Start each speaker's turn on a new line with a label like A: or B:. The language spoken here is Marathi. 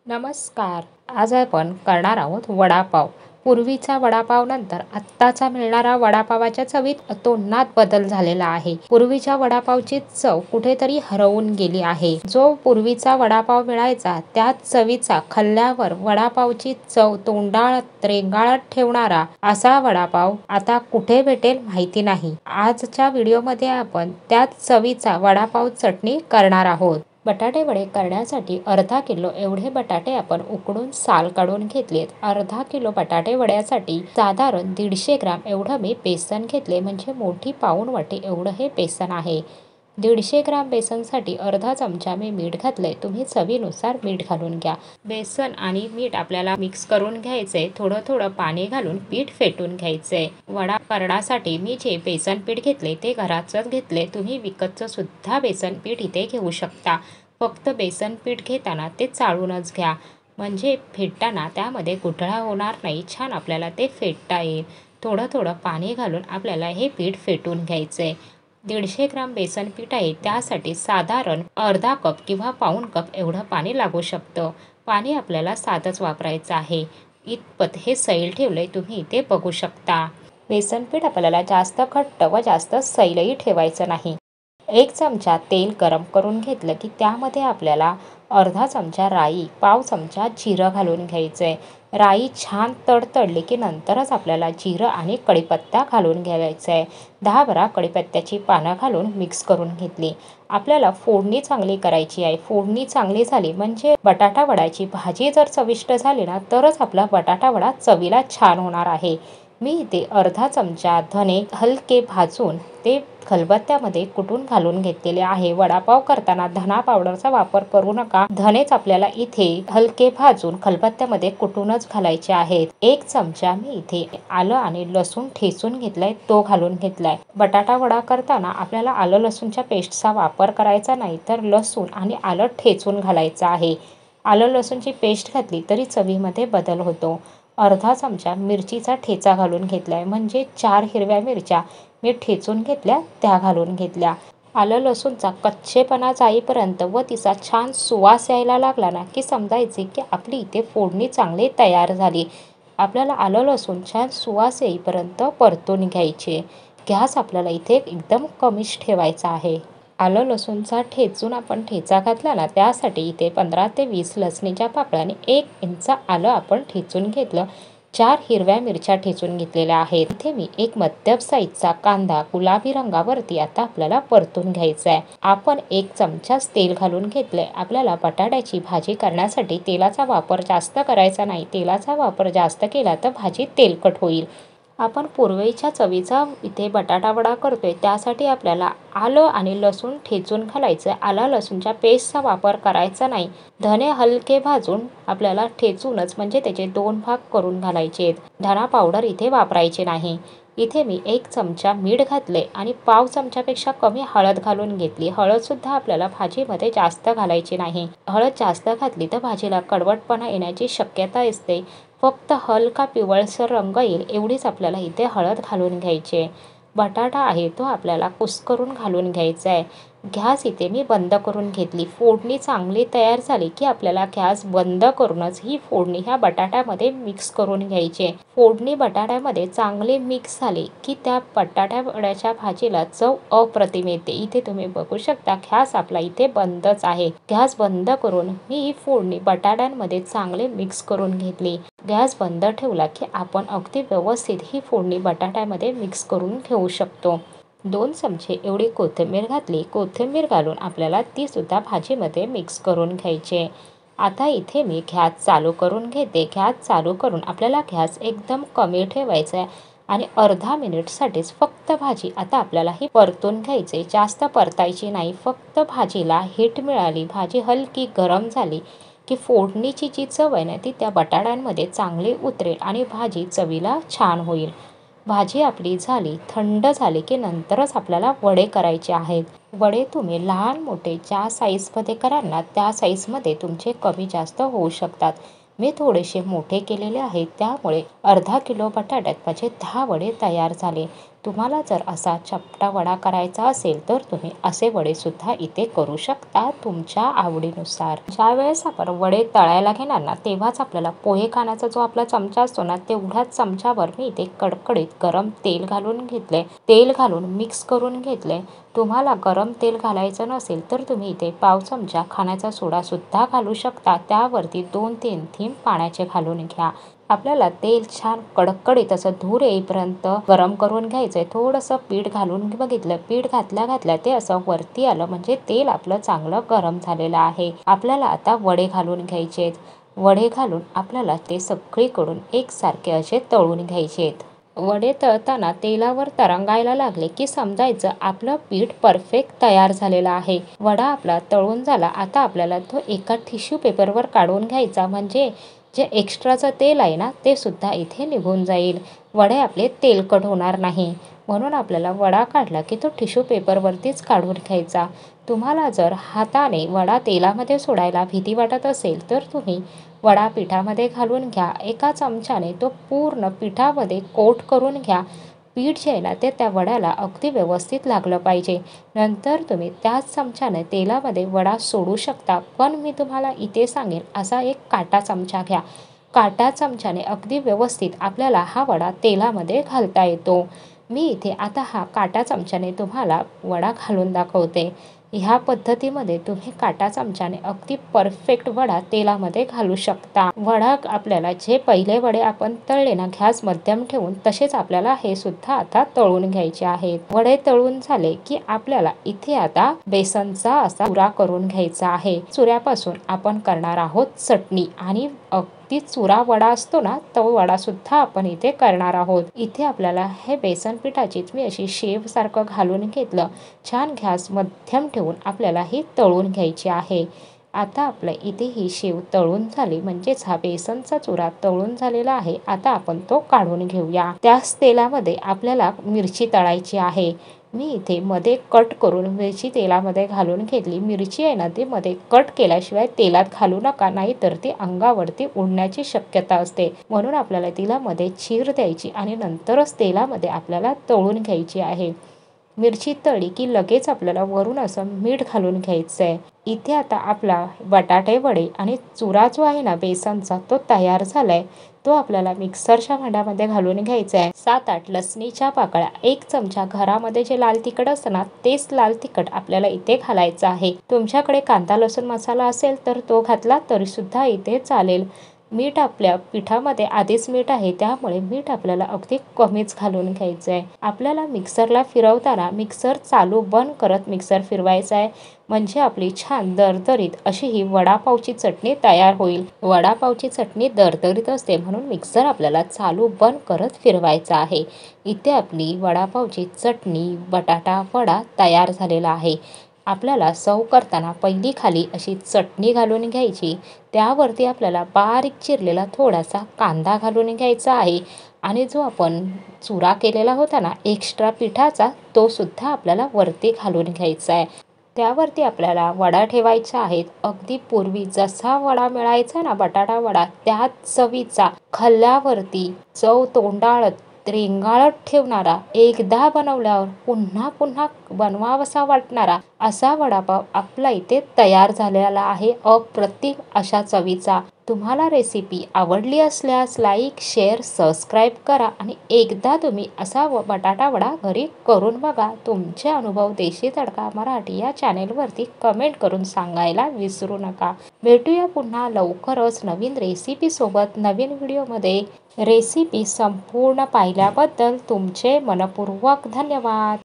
A: नमस्कार. आज आपण करणार आहोत वडापाव. पूर्वीचा वडापाव नंतर आत्ताचा मिळणारा वडापावाच्या चवीत तोंडात बदल झालेला आहे. पूर्वीच्या वडापावची चव कुठेतरी हरवून गेली आहे. जो पूर्वीचा वडापाव मिळायचा त्याच चवीचा खाल्ल्यावर वडापावची चव तोंडात रेंगाळत ठेवणारा असा वडापाव आता कुठे भेटेल माहिती नाही. आजच्या व्हिडिओमध्ये आपण त्याच चवीचा वडापाव चटणी करणार आहोत. बटाटे वडे करण्यासाठी अर्धा किलो एवढे बटाटे आपण उकडून साल काढून घेतलेत. अर्धा किलो बटाटे वड्यासाठी साधारण 150 ग्राम एवढं मी बेसन घेतले, म्हणजे मोठी पाऊण वाटी एवढं हे बेसन आहे. 150 ग्राम बेसनसाठी अर्धा चमचा मी मीठ घातलंय. तुम्ही चवीनुसार मीठ घालून घ्या. बेसन आणि मीठ आपल्याला मिक्स करून घ्यायचंय. थोडं थोडं पाणी घालून पीठ फेटून घ्यायचंय. वडा करण्यासाठी मी जे बेसन पीठ घेतले ते घराचंच घेतले. तुम्ही विकतचं सुद्धा बेसन पीठ इथे घेऊ शकता. फक्त बेसन पीठ घेताना ते चाळूनच घ्या, म्हणजे फेटताना त्यामध्ये गुठळा होणार नाही. छान आपल्याला ते फेटता येईल. थोडं थोडं पाणी घालून आपल्याला हे पीठ फेटून घ्यायचंय. 150 ग्राम बेसन पीठ आहे, त्यासाठी साधारण अर्धा कप किंवा पाऊण कप एवढं पाणी लागू शकतं. पाणी आपल्याला साधंच वापरायचं आहे. इतपत हे सैल ठेवलंय, तुम्ही इथे बघू शकता. बेसन पीठ आपल्याला जास्त घट्ट व जास्त सैलही ठेवायचं नाही. 1 चमचा तेल गरम करून घेतलं की त्यामध्ये आपल्याला अर्धा चमचा राई, पाव चमचा जिरं घालून घ्यायचंय. राई छान तडतडली की नंतरच आपल्याला जिरं आणि कढीपत्ता घालून घ्यायचा आहे. 10-12 कढीपत्त्याची पानं घालून मिक्स करून घेतली. आपल्याला फोडणी चांगली करायची आहे. फोडणी चांगली झाली म्हणजे बटाटा वड्याची भाजी जर चविष्ट झाली ना, तरच आपला बटाटा वडा चवीला छान होणार आहे. मी इथे अर्धा चमचा धने हलके भाजून ते खलबत्त्यामध्ये कुटून घालून घेतलेले आहे. वडापाव करताना धना पावडरचा वापर करू नका. धनेच आपल्याला इथे हलके भाजून खलबत्त्यामध्ये कुटूनच घालायचे आहेत. 1 चमचा मी इथे आलं आणि लसूण ठेचून घेतलाय, तो घालून घेतलाय. बटाटा वडा करताना आपल्याला आलं लसूणच्या पेस्टचा वापर करायचा नाही, तर लसूण आणि आलं ठेचून घालायचं आहे. आलं लसूणची पेस्ट घातली तरी चवीमध्ये बदल होतो. अर्धा चमचा मिरचीचा ठेचा घालून घेतलाय, म्हणजे 4 हिरव्या मिरच्या मी ठेचून घेतल्या, त्या घालून घेतल्या. आलं लसूणचा कच्चेपणा जाईपर्यंत व तिचा छान सुवास यायला लागला ना की समजायचे की आपली इथे फोडणी चांगली तयार झाली. आपल्याला आलं लसूण छान सुवास येईपर्यंत परतून घ्यायचे. गॅस आपल्याला इथे एकदम कमीच ठेवायचा आहे. आलं लसूणचा ठेचून आपण ठेचा घातला ना, त्यासाठी इथे 15 ते 20 लसणीच्या पाकळ्याने 1 इंच आलं आपण ठेचून घेतलं. 4 हिरव्या मिरच्या ठेचून घेतलेल्या आहेत. इथे मी एक मध्यम साईजचा कांदा गुलाबी रंगावरती आता आपल्याला परतून घ्यायचा आहे. आपण 1 चमचाच तेल घालून घेतलंय. आपल्याला बटाट्याची भाजी करण्यासाठी तेलाचा वापर जास्त करायचा नाही. तेलाचा वापर जास्त केला तर भाजी तेलकट होईल. आपण पूर्वीच्या चवीचा इथे बटाटा वडा करतोय, त्यासाठी आपल्याला आलं आणि लसूण ठेचून घालायचं. आलं लसूणच्या पेस्टचा वापर करायचा नाही. धने हलके भाजून आपल्याला ठेचूनच, म्हणजे त्याचे 2 भाग करून घालायचे आहेत. धना पावडर इथे वापरायची नाही. इथे मी 1 चमचा मीठ घातले आणि पाव चमच्यापेक्षा कमी हळद घालून घेतली. हळद सुद्धा आपल्याला भाजीमध्ये जास्त घालायची नाही. हळद जास्त घातली तर भाजीला कडवटपणा येण्याची शक्यता असते. फक्त हलका पिवळसर रंग येईल एवढीच आपल्याला इथे हळद घालून घ्यायची आहे. बटाटा आहे तो आपल्याला कुस्करून घालून घ्यायचा आहे. गॅस इथे मी बंद करून घेतली. फोडणी चांगली तयार झाली की आपल्याला गॅस बंद करूनच ही फोडणी ह्या बटाट्यामध्ये मिक्स करून घ्यायची. फोडणी बटाट्यामध्ये चांगली मिक्स झाली की त्या बटाट्या वड्याच्या भाजीला चव अप्रतिम येते. इथे तुम्ही बघू शकता गॅस आपला इथे बंदच आहे. गॅस बंद करून मी ही फोडणी बटाट्यांमध्ये चांगले मिक्स करून घेतली. गॅस बंद ठेवला की आपण अगदी व्यवस्थित ही फोडणी बटाट्यामध्ये मिक्स करून घेऊ शकतो. 2 चमचे एवढी कोथिंबीर घातली. कोथिंबीर घालून आपल्याला ती सुद्धा भाजीमध्ये मिक्स करून घ्यायची. आता इथे मी गॅस चालू करून घेते. गॅस चालू करून आपल्याला गॅस एकदम कमी ठेवायचा आहे आणि अर्धा मिनिटसाठीच फक्त भाजी आता आपल्याला ही परतून घ्यायची. जास्त परतायची नाही. फक्त भाजीला हीट मिळाली, भाजी हलकी गरम झाली की फोडणीची जी चव आहे ना ती त्या बटाट्यांमध्ये चांगली उतरेल आणि भाजी चवीला छान होईल. भाजी आपली झाली, थंड झाली की नंतरच आपल्याला वडे करायचे आहेत. वडे तुम्ही लहान मोठे ज्या साईजमध्ये कराल ना त्या साईजमध्ये तुमचे कमी जास्त होऊ शकतात. मी थोडेसे मोठे केलेले आहेत, त्यामुळे अर्धा किलो बटाट्यात माझे 10 वडे तयार झाले. तुम्हाला जर असा चपटा वडा करायचा असेल तर तुम्ही असे वडेसुद्धा इथे करू शकता तुमच्या आवडीनुसार. ज्यावेळेस आपण वडे तळायला घेणार ना तेव्हाच आपल्याला पोहे खाण्याचा जो आपला चमचा असतो ना तेवढ्याच चमच्यावर मी इथे कडकडीत गरम तेल घालून घेतले. तेल घालून मिक्स करून घेतले. तुम्हाला गरम तेल घालायचं नसेल तर तुम्ही इथे पाव चमचा खाण्याचा सोडासुद्धा घालू शकता. त्यावरती 2-3 थेंब पाण्याचे घालून घ्या. आपल्याला तेल छान कडकडीत असं धूर येईपर्यंत गरम करून घ्यायचंय. थोडंसं पीठ घालून बघितलं. पीठ घातल्या घातल्या ते असं वरती आलं म्हणजे तेल आपलं चांगलं गरम झालेलं आहे. आपल्याला आता वडे घालून घ्यायचे आहेत. वडे घालून आपल्याला ते सगळीकडून एकसारखे असे तळून घ्यायचे आहेत. वडे तळताना तेलावर तरंगायला लागले की समजायचं आपलं पीठ परफेक्ट तयार झालेलं आहे. वडा आपला तळून झाला. आता आपल्याला तो एका टिश्यू पेपरवर काढून घ्यायचा म्हणजे जे एक्स्ट्राचं तेल आहे ना ते सुद्धा इथे निघून जाईल. वडे आपले तेलकट होणार नाही. म्हणून आपल्याला वडा काढला की तो टिश्यू पेपरवरतीच काढून घ्यायचा. तुम्हाला जर हाताने वडा तेलामध्ये सोडायला भीती वाटत असेल तर तुम्ही वडा पिठामध्ये घालून घ्या. एका चमच्याने तो पूर्ण पिठामध्ये कोट करून घ्या. पीठ जे आहे ना ते त्या वड्याला अगदी व्यवस्थित लागलं पाहिजे. नंतर तुम्ही त्याच चमच्याने तेलामध्ये वडा सोडू शकता. पण मी तुम्हाला इथे सांगेन असा एक काटा चमचा घ्या. काटा चमच्याने अगदी व्यवस्थित आपल्याला हा वडा तेलामध्ये घालता येतो. मी इथे आता हा काटा चमच्याने तुम्हाला वडा घालून दाखवते. ह्या पद्धतीमध्ये तुम्ही काटा चमच्याने अगदी परफेक्ट वडा तेलामध्ये घालू शकता. वडा आपल्याला जे पहिले वडे आपण तळले ना गॅस मध्यम ठेवून तसेच आपल्याला हे सुद्धा आता तळून घ्यायचे आहेत. वडे तळून झाले की आपल्याला इथे आता बेसनचा असा चुरा करून घ्यायचा आहे. चुऱ्यापासून आपण करणार आहोत चटणी आणि अगदी चुरा वडा असतो ना तो वडा सुद्धा आपण इथे करणार आहोत. इथे आपल्याला हे बेसन पिठाचीच मी अशी शेव सारखं घालून घेतलं. छान गॅस मध्यम ठेवून आपल्याला ही तळून घ्यायची आहे. आता आपलं इथे ही शेव तळून झाली म्हणजेच हा बेसनचा चुरा तळून झालेला आहे. आता आपण तो काढून घेऊया. त्याच तेलामध्ये आपल्याला मिरची तळायची आहे. मी इथे मध्ये कट करून मिरची तेलामध्ये घालून घेतली. मिरची आहे ना ती मध्ये कट केल्याशिवाय तेलात घालू नका नाहीतर ती अंगावरती उडण्याची शक्यता असते. म्हणून आपल्याला तिला मध्ये चीर द्यायची आणि नंतरच तेलामध्ये आपल्याला तळून घ्यायची आहे. मिरची तळली की लगेच आपल्याला वरून असं मीठ घालून घ्यायचं आहे. इथे आता आपला बटाटे वडे आणि चुरा जो आहे ना बेसनचा तो तयार झालाय. तो आपल्याला मिक्सरच्या भांड्यामध्ये घालून घ्यायचा आहे. 7-8 लसणीच्या पाकळ्या, 1 चमचा घरामध्ये जे लाल तिखट असतं ना तेच लाल तिखट आपल्याला इथे घालायचं आहे. तुमच्याकडे कांदा लसूण मसाला असेल तर तो घातला तरी सुद्धा इथे चालेल. मीठ आपल्या पिठामध्ये आधीच मीठ आहे त्यामुळे मीठ आपल्याला अगदी कमीच घालून घ्यायचं आहे. आपल्याला मिक्सरला फिरवताना मिक्सर चालू बंद करत मिक्सर फिरवायचा आहे म्हणजे आपली छान दरदरीत अशी ही वडापावची चटणी तयार होईल. वडापावची चटणी दरदरीत असते म्हणून मिक्सर आपल्याला चालू बंद करत फिरवायचा आहे. इथे आपली वडापावची चटणी बटाटा वडा तयार झालेला आहे. आपल्याला सर्व करताना पहिली खाली अशी चटणी घालून घ्यायची. त्यावरती आपल्याला बारीक चिरलेला थोडासा कांदा घालून घ्यायचा आहे आणि जो आपण चुरा केलेला होता ना एक्स्ट्रा पिठाचा तो सुद्धा आपल्याला वरती घालून घ्यायचा आहे. त्यावरती आपल्याला वडा ठेवायचा आहे. अगदी पूर्वी जसा वडा मिळायचा ना बटाटा वडा त्याच चवीचा खाल्ल्यावरती चव तोंडाळत रेंगाळत ठेवणारा, एकदा बनवल्यावर पुन्हा पुन्हा बनवावासा वाटणारा असा वडापाव आपला इथे तयार झालेला आहे. अप्रतिम अशा चवीचा. तुम्हाला रेसिपी आवडली असल्यास लाईक, शेअर, सबस्क्राईब करा आणि एकदा तुम्ही असा बटाटा वडा घरी करून बघा. तुमचे अनुभव देशी तडका मराठी या चॅनेलवरती कमेंट करून सांगायला विसरू नका. भेटूया पुन्हा लवकरच नवीन रेसिपी सोबत नवीन व्हिडिओमध्ये. रेसिपी संपूर्ण पाहिल्याबद्दल तुमचे मनपूर्वक धन्यवाद.